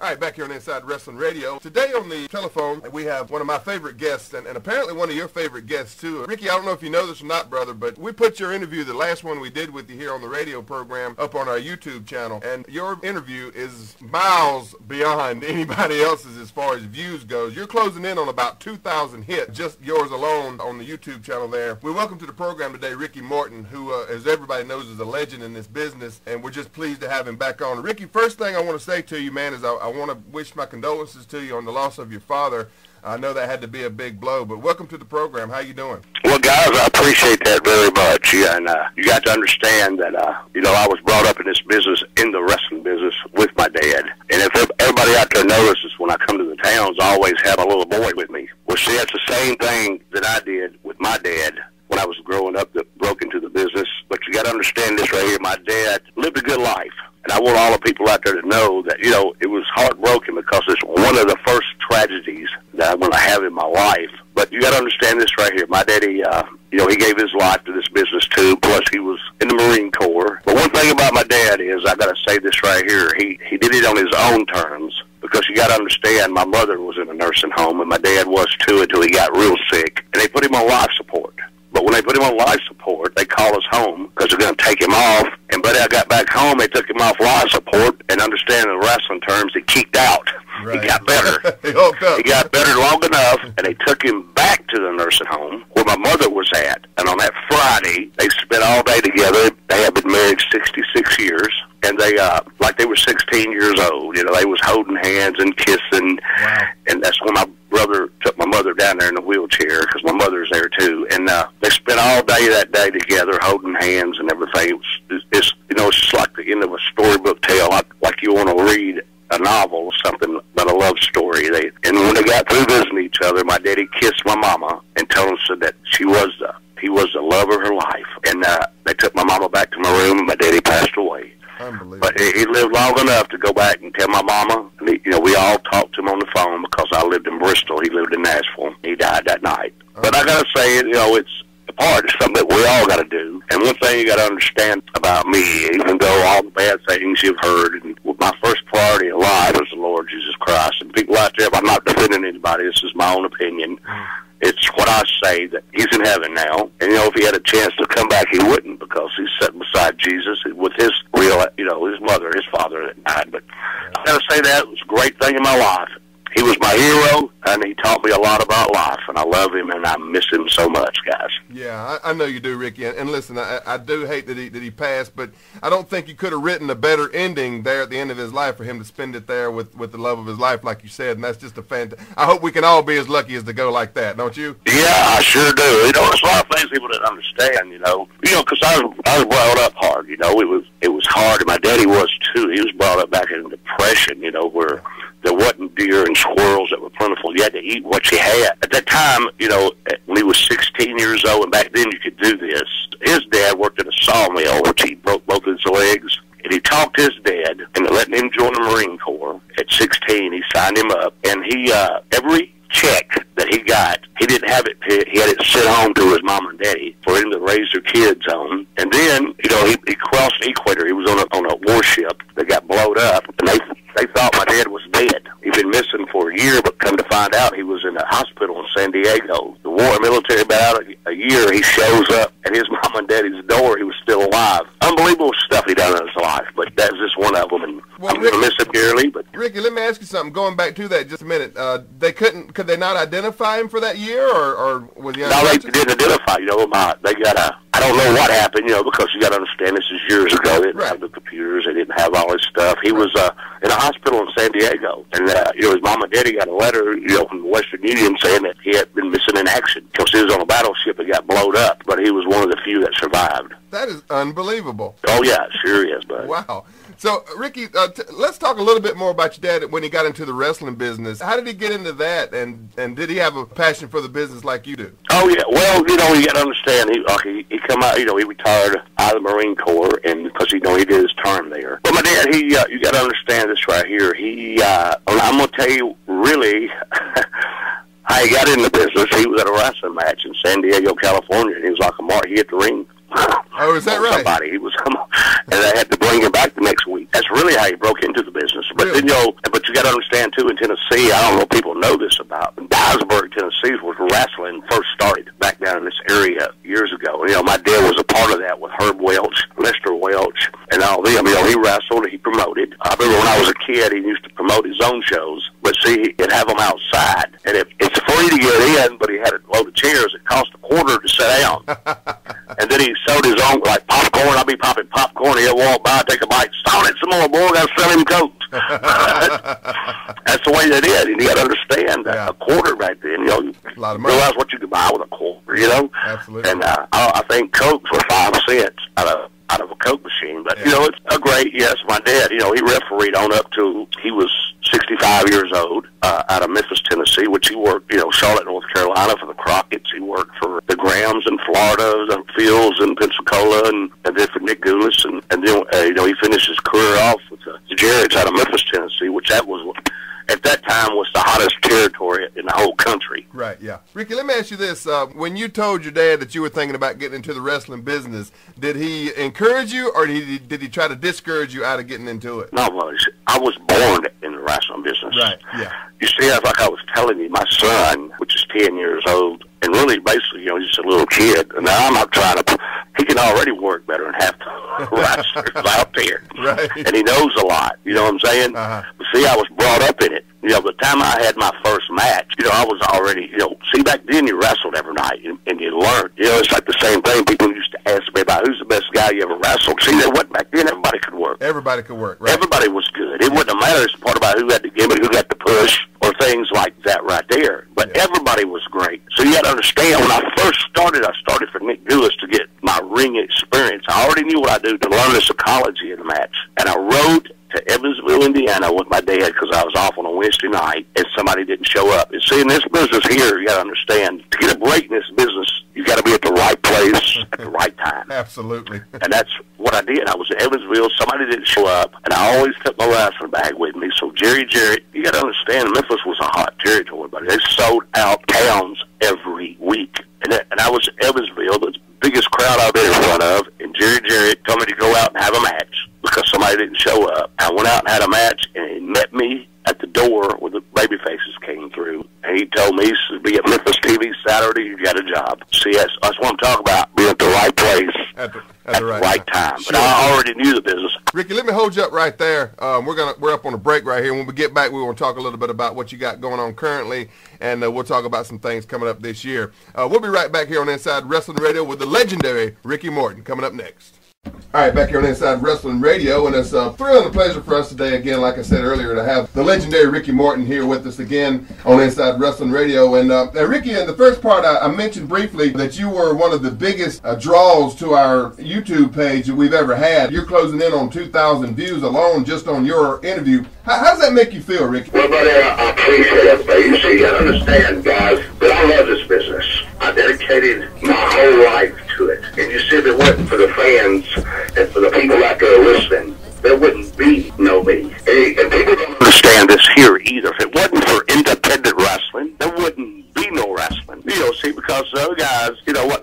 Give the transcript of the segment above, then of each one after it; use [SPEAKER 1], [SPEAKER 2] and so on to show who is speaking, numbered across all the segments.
[SPEAKER 1] All right, back here on Inside Wrestling Radio. Today on the telephone, we have one of my favorite guests, and apparently one of your favorite guests, too. Ricky, I don't know if you know this or not, brother, but we put your interview, the last one we did with you here on the radio program, up on our YouTube channel, and your interview is miles beyond anybody else's as far as views goes. You're closing in on about 2,000 hits, just yours alone on the YouTube channel there. We welcome to the program today Ricky Morton, who, as everybody knows, is a legend in this business, and we're just pleased to have him back on. Ricky, first thing I want to say to you, man, is I want to wish my condolences to you on the loss of your father. I know that had to be a big blow, but welcome to the program. How you doing?
[SPEAKER 2] Well, guys, I appreciate that very much. Yeah, and you got to understand that, I was brought up in this business, in the wrestling business, with my dad. And if everybody out there notices, when I come to the towns, I always have a little boy with me. Well, see, that's the same thing that I did with my dad when I was growing up that broke into the business. But you got to understand this right here. My dad lived a good life. And I want all the people out there to know that, it was heartbroken because it's one of the first tragedies that I'm going to have in my life. But you got to understand this right here. My daddy, he gave his life to this business too, plus he was in the Marine Corps. But one thing about my dad is, I got to say this right here, he did it on his own terms. Because you got to understand, my mother was in a nursing home, and my dad was too until he got real sick. And they put him on life support. But when they put him on life support, they call us home because they're going to take him off. And buddy, I got back home, they took him off life support, and understand in wrestling terms, he kicked out. Right. He got better. He got better long enough, and they took him back to the nursing home where my mother was at. And on that Friday, they spent all day together. They had been married 66 years. And they, like they were 16 years old, they was holding hands and kissing. Wow. And that's when my brother took my mother down there in the wheelchair, because my mother's there too. And they spent all day that day together, holding hands and everything. It's just like the end of a storybook tale, like you want to read a novel or something, but a love story. And when they got through visiting each other, my daddy kissed my mama and told us that he was the love of her life. And they took my mama back to my room, and my daddy passed away. But he lived long enough to go back and tell my mama. And we all talked to him on the phone because I lived in Bristol. He lived in Nashville. He died that night. But I got to say, it's a part of something that we all got to do. And one thing you got to understand about me, even though all the bad things you've heard, and my first priority in life is the Lord Jesus Christ. And people out there, if I'm not defending anybody, this is my own opinion. It's what I say, that he's in heaven now. And, if he had a chance to come back, he wouldn't, because he's sitting beside Jesus with his real, his mother, his father that died. But I got to say that was a great thing in my life. He was my hero, and he taught me a lot about life, and I love him, and I miss him so much, guys.
[SPEAKER 1] Yeah, I know you do, Ricky. And listen, I do hate that he passed, but I don't think you could have written a better ending there at the end of his life for him to spend it there with the love of his life, like you said, and that's just a fantastic. I hope we can all be as lucky as to go like that, don't you?
[SPEAKER 2] Yeah, I sure do. There's a lot of things people didn't understand, because I was brought up hard, it was hard, and my daddy was too. He was brought up back in the Depression, where there wasn't deer and squirrels that were plentiful. You had to eat what you had. At that time, when he was 16 years old, and back then you could do this, his dad worked at a sawmill, which he broke both his legs, and he talked his dad into letting him join the Marine Corps. At 16, he signed him up, and he, every check that he got, he didn't have it paid. He had it sent home to his mom and daddy for him to raise their kids on. And then, he crossed the equator. He was on a warship that got blowed up, and they thought my dad was dead. He'd been missing for a year, but come to find out, he was in a hospital in San Diego. The war military, about a year, he shows up at his mom and daddy's door. He was still alive. Unbelievable stuff he done in his life, but that's just one of them, and I'm going to miss him dearly. But
[SPEAKER 1] Ricky, let me ask you something. Going back to that just a minute, could they not identify him for that year, or was he?
[SPEAKER 2] No, they didn't identify. They got I don't know what happened, because you got to understand, this is years ago. They didn't have the computers. They didn't have all this stuff. He was in a hospital in San Diego, and his mom and daddy got a letter, from the Western Union saying that he had been missing in action because he was on a battleship that got blowed up, but he was one of the few that survived.
[SPEAKER 1] That is unbelievable.
[SPEAKER 2] Oh yeah, it sure is, bud.
[SPEAKER 1] Wow. So, Ricky, let's talk a little bit more about your dad when he got into the wrestling business. How did he get into that, and did he have a passion for the business like you do?
[SPEAKER 2] Oh, yeah. Well, you got to understand, he come out, he retired out of the Marine Corps, and because, he did his term there. But my dad, you got to understand this right here. I'm going to tell you, really, how he got in the business. He was at a wrestling match in San Diego, California, and he was like a mark. He hit the ring
[SPEAKER 1] Oh, is that right?
[SPEAKER 2] Somebody. He was, and they had to bring him back the next week. That's really how he broke into the business. But
[SPEAKER 1] really?
[SPEAKER 2] then, but you got to understand too, in Tennessee, I don't know if people know this about Dyersburg, Tennessee, was wrestling first started back down in this area years ago. My dad was a part of that with Herb Welch, Lester Welch, and all them. He wrestled, he promoted. I remember when I was a kid, he used to promote his own shows. But see, he'd have them outside, and it's free to get in, but he had a load of chairs. It cost $0.25 to sit down. And then he sold his own, like popcorn. I'd be popping popcorn. He'd walk by, take a bite, stall it some more, boy. I got to sell him Cokes. That's the way they did. And you got to understand that a quarter right then,
[SPEAKER 1] a lot of money.
[SPEAKER 2] Realize what you could buy with a quarter,
[SPEAKER 1] Absolutely.
[SPEAKER 2] And I think Cokes were 5 cents out of a Coke machine. But, it's a great, yes, my dad, he refereed on up to, he was 65 years old, out of Memphis, Tennessee, which he worked, Charlotte, North Carolina for the Crockett's. He worked for the Grahams in Florida, the Fields in Pensacola, and then for Nick Goulis. And then, he finished his career off with the Jarrett's out of Memphis, Tennessee, which that was, at that time, was the hottest territory in the whole country.
[SPEAKER 1] Right, yeah. Ricky, let me ask you this. When you told your dad that you were thinking about getting into the wrestling business, did he encourage you, or did he try to discourage you out of getting into it?
[SPEAKER 2] No, I was born in the wrestling business.
[SPEAKER 1] Right, yeah.
[SPEAKER 2] You see, like I was telling you, my son, which is 10 years old, and really, basically, he's just a little kid. And now I'm not trying to, he can already work better than half the wrestlers out there.
[SPEAKER 1] Right.
[SPEAKER 2] And he knows a lot, you know what I'm saying?
[SPEAKER 1] Uh-huh.
[SPEAKER 2] But see, I was brought up in it. The time I had my first match, I was already, see, back then you wrestled every night and you learned. It's like the same thing. People used to ask me about who's the best guy you ever wrestled. See, that wasn't back then. Everybody could work.
[SPEAKER 1] Everybody could work, right?
[SPEAKER 2] Everybody was good. It wouldn't matter. It's part about who had the gimmick, who got the push, or things like that right there. But everybody was great. So you got to understand, when I first started, I started for Nick Goulis to get my ring experience. I already knew what I do to learn the psychology of the match. And I rode to Evansville, Indiana with my dad because I was off on a Wednesday night and somebody didn't show up. And see, in this business here, you got to understand, to get a break in this business, you got to be at the right place at the right time.
[SPEAKER 1] Absolutely.
[SPEAKER 2] And that's what I did. I was in Evansville. Somebody didn't show up, and I always took my wrestling bag with me. So Jerry Jarrett, you got to understand, Memphis was a hot territory, but they sold out towns every week. And I was in Evansville, the biggest crowd I've been in front of, and Jerry Jarrett told me to go out and have a match because somebody didn't show up. I went out and had a match, and he met me at the door where the baby faces came through. And he told me, he said, be at Memphis TV Saturday, you got a job. See, that's what I'm talking about, being at the right place at the right time.
[SPEAKER 1] Sure.
[SPEAKER 2] But I already knew the business.
[SPEAKER 1] Ricky, let me hold you up right there. We're up on a break right here. When we get back, we want to talk a little bit about what you got going on currently, and we'll talk about some things coming up this year. We'll be right back here on Inside Wrestling Radio with the legendary Ricky Morton coming up next. All right, back here on Inside Wrestling Radio, and it's a thrill and a pleasure for us today, again, like I said earlier, to have the legendary Ricky Morton here with us again on Inside Wrestling Radio. And Ricky, in the first part, I mentioned briefly that you were one of the biggest draws to our YouTube page that we've ever had. You're closing in on 2,000 views alone just on your interview. How does that make you feel, Ricky?
[SPEAKER 2] Well, buddy, I appreciate it, but you see, I understand, guys, but I love this business. I dedicated my whole life to it. And you see, if it wasn't for the fans and for the people out there listening, there wouldn't be no me. And people don't understand this here either. If it wasn't for independent wrestling, there wouldn't be no wrestling. See, because those guys,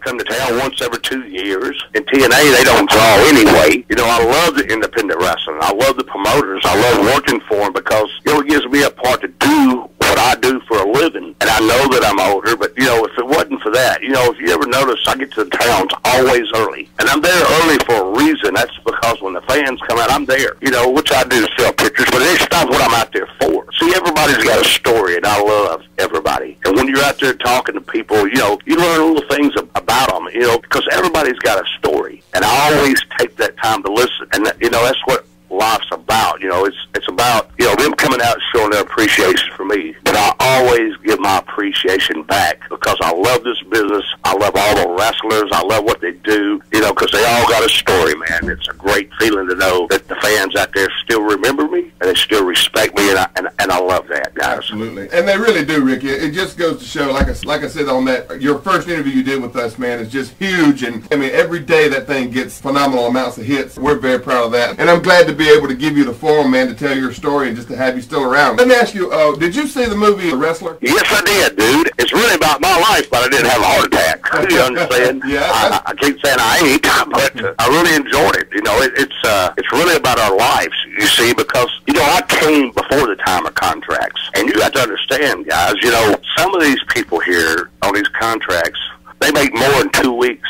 [SPEAKER 2] come to town once every 2 years. In TNA, they don't draw anyway. I love the independent wrestling. I love the promoters. I love working for them because, it gives me a part to do what I do for a living. And I know that I'm older, but, if it wasn't for that, if you ever notice, I get to the towns always early. And I'm there early for a reason. That's because when the fans come out, I'm there, which I do to sell pictures, but it's not what I'm out there for. See, everybody's got a story, and I love everybody. And when you're out there talking to people, you learn little things about them, because everybody's got a story. And I always take that time to listen. And, that's what life's about. It's about, them coming out and showing their appreciation for me. But I always give my appreciation back because I love this business. I love all the wrestlers. I love what they do, because they all got a story, man. It's a great feeling to know that the fans out there still remember me and they still respect me, and I love that, guys.
[SPEAKER 1] Absolutely. And they really do, Ricky. It just goes to show, like I said on that, your first interview you did with us, man, is just huge. And, every day that thing gets phenomenal amounts of hits. We're very proud of that. And I'm glad to be able to give you the forum, man, to tell your story and just to have you still around. Let me ask you, did you see the movie The Wrestler?
[SPEAKER 2] Yes, I did, dude. It's really about my life, but I didn't have a heart attack. You understand?
[SPEAKER 1] Yeah.
[SPEAKER 2] I keep saying I ain't, but I really enjoyed it. You know, it's really about our lives, you see, because, you know, I came before the time of contracts. And you got to understand, guys, you know, some of these people here on these contracts, they make more in 2 weeks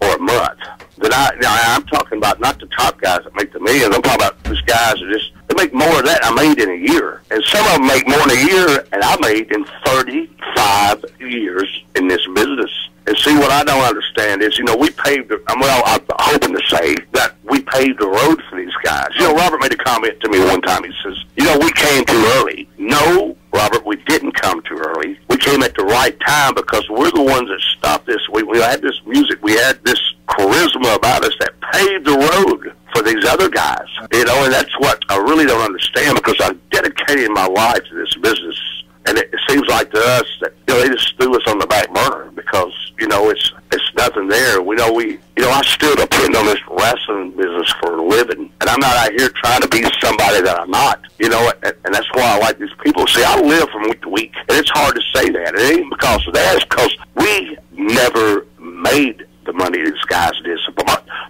[SPEAKER 2] or a month. I'm talking about not the top guys that make the millions. I'm talking about these guys that they make more of that I made in a year. And some of them make more in a year and I made in 35 years in this business. And see, what I don't understand is, you know, we paved, I'm hoping to say that we paved the road for these guys. You know, Robert made a comment to me one time. He says, you know, we came too early. No, Robert, we didn't come too early. We came at the right time because we're the ones that stopped this. We had this music. We had this charisma about us that paved the road for these other guys. You know, and that's what I really don't understand, because I'm dedicating my life to this business. And it seems like to us that, you know, they just threw us on the back burner because, you know, it's nothing there. I still depend on this wrestling business for a living. And I'm not out here trying to be somebody that I'm not, you know, and that's why I like these people. See, I live from week to week, and it's hard to say that. It ain't because of that. It's because we never made the money these guys did. So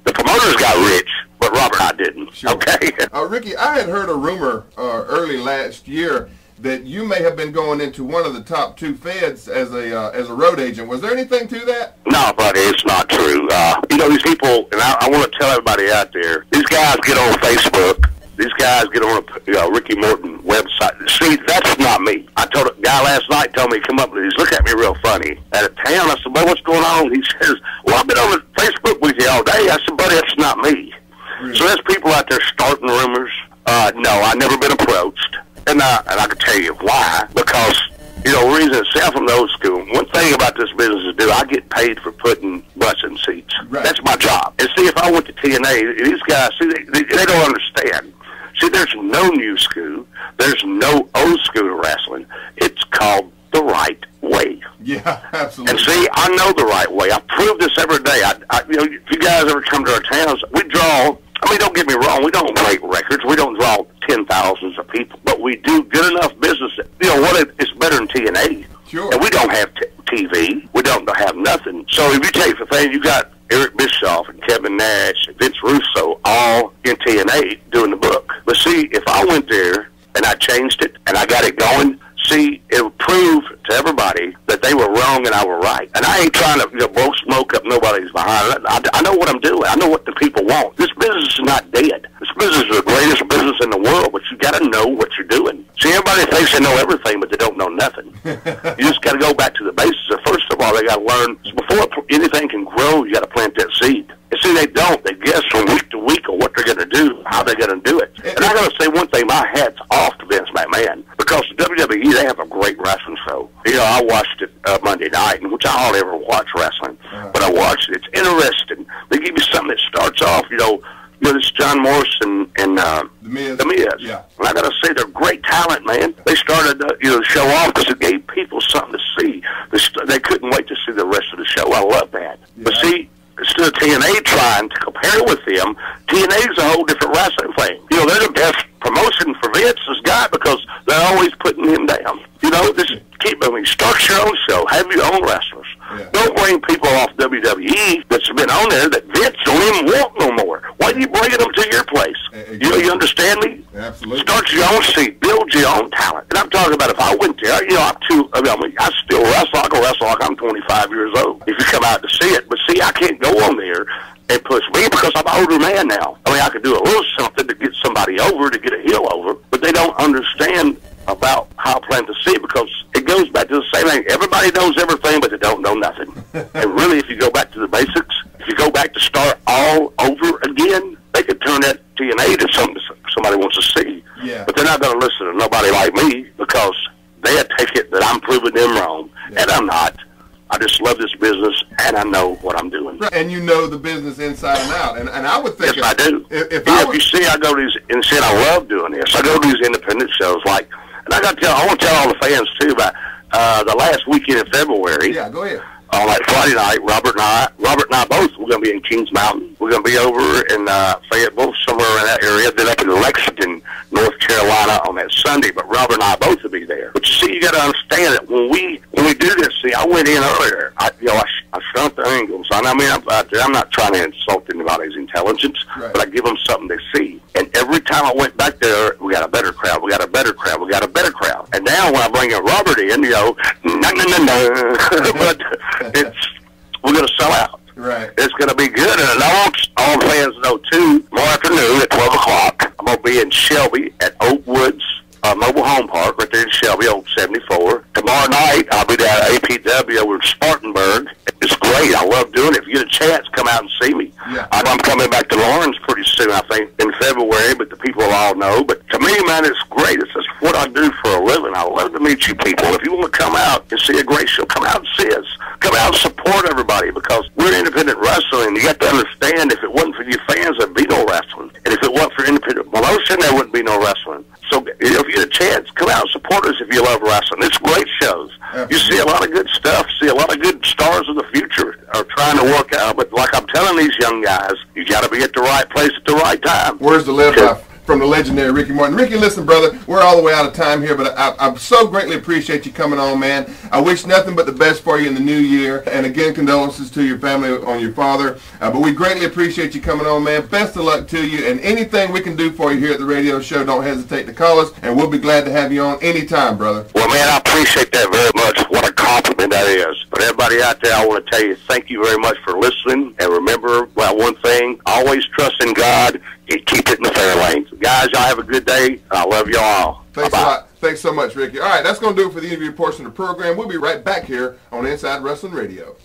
[SPEAKER 2] the promoters got rich, but Robert and I didn't.
[SPEAKER 1] Sure.
[SPEAKER 2] Okay?
[SPEAKER 1] Ricky, I had heard a rumor early last year that you may have been going into one of the top 2 feds as a road agent. Was there anything to that?
[SPEAKER 2] No, buddy, it's not true. You know, these people, and I want to tell everybody out there, these guys get on Facebook. These guys get on a Ricky Morton website. See, that's not me. I told a guy last night, told me to come up with these. Look at me real funny. Out of town, I said, well, what's going on? He says, well, I've been on Facebook with you all day. I said, buddy, that's not me. Really? So there's people out there starting rumors. No, I've never been approached. And I can tell you why. Because, you know, reason itself from the old school. One thing about this business is, I get paid for putting butts in seats. Right. That's my job. And see, if I went to TNA, these guys, see, they don't understand. See, there's no new school. There's no old school wrestling. It's called the right way.
[SPEAKER 1] Yeah, absolutely.
[SPEAKER 2] And see, I know the right way. I prove this every day. You know, if you guys ever come to our towns, we draw. I mean, don't get me wrong. We don't break records. We don't draw 10,000s of people, but we do good enough business. You know what? It's better than TNA.
[SPEAKER 1] Sure.
[SPEAKER 2] And we don't have TV. We don't have nothing. So if you take the thing, you got Eric Bischoff and Kevin Nash and Vince Russo all in TNA doing the book. But see, if I went there and I changed it and I got it going, see, it would prove to everybody that they were wrong and I were right. And I ain't trying to, you know, blow smoke up nobody's behind. I know what I'm doing. I know what the people want. This business is not dead. This business is the greatest business in the world, but you got to know what you're doing. See, everybody thinks they know everything, but they don't know nothing. You just got to go back to the basics. First of all, they got to learn, before anything can grow, you got to plant that seed. And see, they don't. They guess from week to week of what they're going to do, how they're going to do it. And I got to say one thing, my hat's off to Vince McMahon, because the WWE, they have a great wrestling show. You know, I watched it Monday night, which I hardly ever watch wrestling, but I watched it. It's interesting. They give you something that starts off, you know, this John Morrison and The Miz.
[SPEAKER 1] Yeah.
[SPEAKER 2] And I got to say, they're great talent, man. They started the show off because it gave people something to see. They couldn't wait to see the rest of the show. I love that. Yeah. But see, instead of TNA trying to compare with them, TNA's a whole different wrestling thing. You know, they're the best promotion for Vince's guy because they're always putting him down. You know, just keep moving. Start your own show. Have your own wrestlers. Yeah. Don't bring people off WWE that's been on there that Vince don't even want no more. Why are you bringing them to your place? Exactly. You understand me?
[SPEAKER 1] Absolutely.
[SPEAKER 2] Start your own seat. Build your own talent. And I'm talking about if I went there, you know, I still wrestle. I can wrestle like I'm 25 years old if you come out to see it. But see, I can't go on there and push me because I'm an older man now. I mean, I could do a little something to get somebody over, to get a heel over, but they don't understand about how I plan to see it because it goes back to the same thing. Everybody knows everything, but they don't know nothing. And really, if you go back to the basics, if you go back to start all over again, they could turn that TNA to something somebody wants to see.
[SPEAKER 1] Yeah.
[SPEAKER 2] But they're not going to listen to nobody like me because they'll take it that I'm proving them wrong. Yeah. And I'm not. I just love this business, and I know what I'm doing.
[SPEAKER 1] Right. And you know the business inside and out. And I would think...
[SPEAKER 2] Yes, I do.
[SPEAKER 1] If
[SPEAKER 2] you see, I go to these... And see, I love doing this. I go to these independent shows like... And I want to tell all the fans, too, about the last weekend in February.
[SPEAKER 1] Yeah, go ahead.
[SPEAKER 2] On like Friday night, Robert and I both, we're going to be in Kings Mountain. We're going to be over in Fayetteville, somewhere in that area. Then up in Lexington, North Carolina on that Sunday. But Robert and I both will be there. But you see, you got to understand that when we do this, see, I went in earlier. I stunt the angles. And I mean, I'm not trying to insult anybody's intelligence,
[SPEAKER 1] right,
[SPEAKER 2] but I give them something to see. And every time I went back there, we got a better crowd, we got a better crowd, we got a better crowd. And now when I bring in Robert in, you know, no. But we're going to sell out.
[SPEAKER 1] Right.
[SPEAKER 2] It's going to be good. And I want all fans to know, too, tomorrow afternoon at 12 o'clock, I'm going to be in Shelby at Oakwoods Mobile Home Park, right there in Shelby, old 74. Tomorrow night, I'll be down at APW over in Spartanburg. It's great. I love doing it. If you get a chance, come out and see me.
[SPEAKER 1] Yeah.
[SPEAKER 2] I'm coming back to Lawrence pretty soon, I think, in February, but the people will all know. But to me, man, it's great. It's just what I do for a living. I love to meet you people. If you want to come out and see a great show, come out and see us. Come out and support everybody, because we're independent wrestling. You got to understand, if it wasn't for you fans, there'd be no wrestling. And if it wasn't for independent promotion, there wouldn't be no wrestling. So if you get a chance, come out and support us if you love wrestling. It's great shows.
[SPEAKER 1] Absolutely.
[SPEAKER 2] You see a lot of good stuff, see a lot of good stars of the future are trying to work out. But like I'm telling these young guys, you got to be at the right place at the right time.
[SPEAKER 1] Words to live by from the legendary Ricky Morton. Ricky, listen, brother, we're all the way out of time here, but I so greatly appreciate you coming on, man. I wish nothing but the best for you in the new year. And again, condolences to your family on your father. But we greatly appreciate you coming on, man. Best of luck to you. And anything we can do for you here at the radio show, don't hesitate to call us, and we'll be glad to have you on anytime, brother.
[SPEAKER 2] Well, man, I appreciate that very much. What a compliment that is. But everybody out there, I want to tell you, thank you very much for listening. And remember, well, one thing, always trust in God. Keep it in the fair lanes. Guys, y'all have a good day. I love you all.
[SPEAKER 1] Thanks a lot. Thanks so much, Ricky. All right, that's going to do it for the interview portion of the program. We'll be right back here on Inside Wrestling Radio.